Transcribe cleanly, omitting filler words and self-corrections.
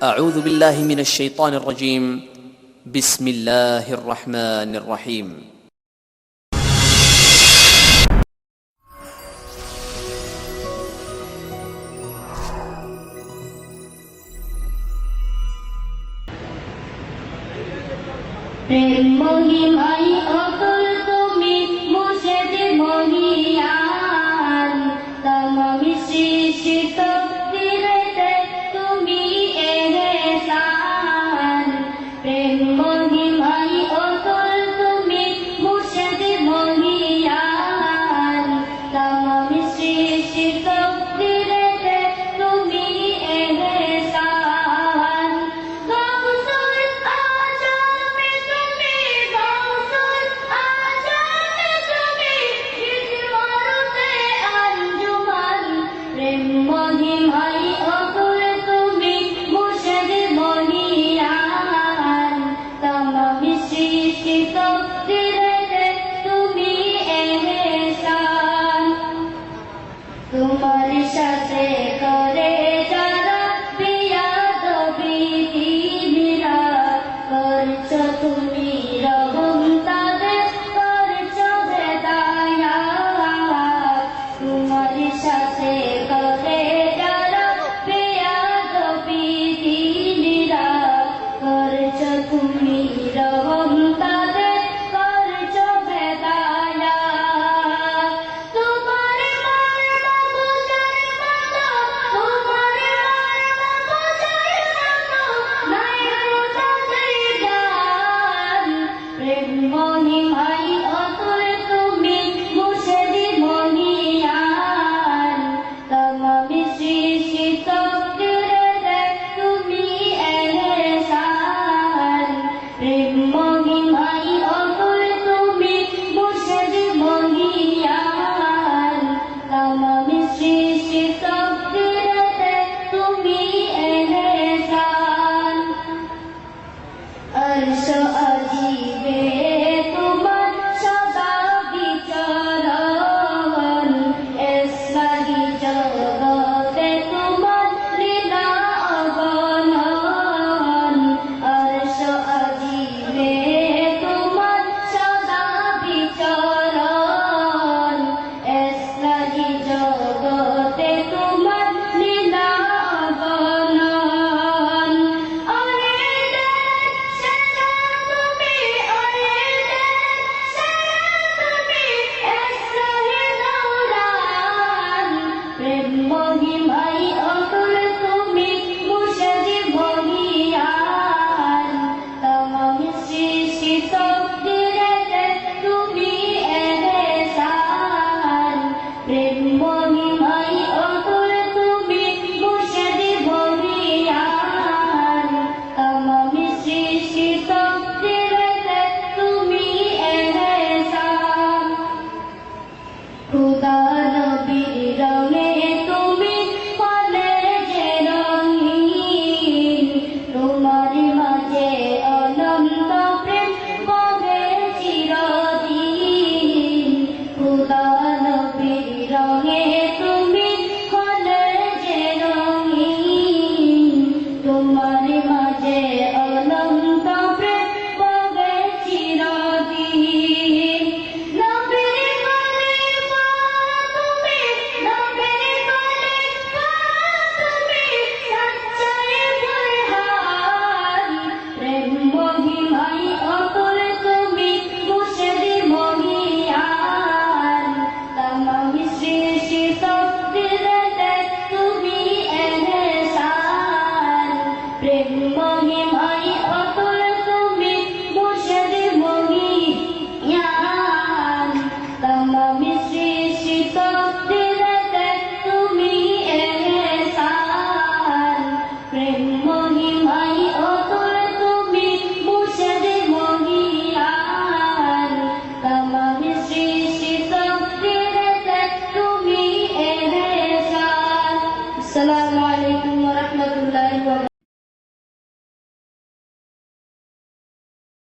أعوذ بالله من الشيطان الرجيم بسم الله الرحمن الرحيم প্রেম মহিমাই অতুল তুমি মুর্শিদ মহিয়ান তমামি সৃষ্টি তকদিরেতে তুমি এহসান প্রেম মহিমাই অতুল তুমি মুর্শিদ মহিয়ান তমামি সৃষ্টি তকদিরেতে তুমি এহসান মহিমাই অতুল তুমি মুর্শিদ মহিয়ান তমামি সৃষ্টি তকদিরেতে তুমি এহসান তোমার সাথে করে যারা বিয়াদবি দিনরা করছো তুমি রহম তাদের করছো বেদায়া তোমার সাথে করে যারা বিয়াদবি দিনরা করছো তুমি রহম তাদের করছো বেদায়া মহিমাই অতুল তুমি মুর্শিদ মহিয়ান তমামি সৃষ্টি তকদিরেতে তুমি এহসান প্রেম মহিমাই অতুল তুমি মুর্শিদ মহিয়ান তমামি সৃষ্টি তকদিরেতে তুমি এহসান अर्श अजीबे तुमर सदा विचरण इस्लाही जगते तुमर लीला अगणन अर्श अजीबे तुमर सदा विचरण इस्लाही जगते तुमर लीला अगणन মহিমাই অতুল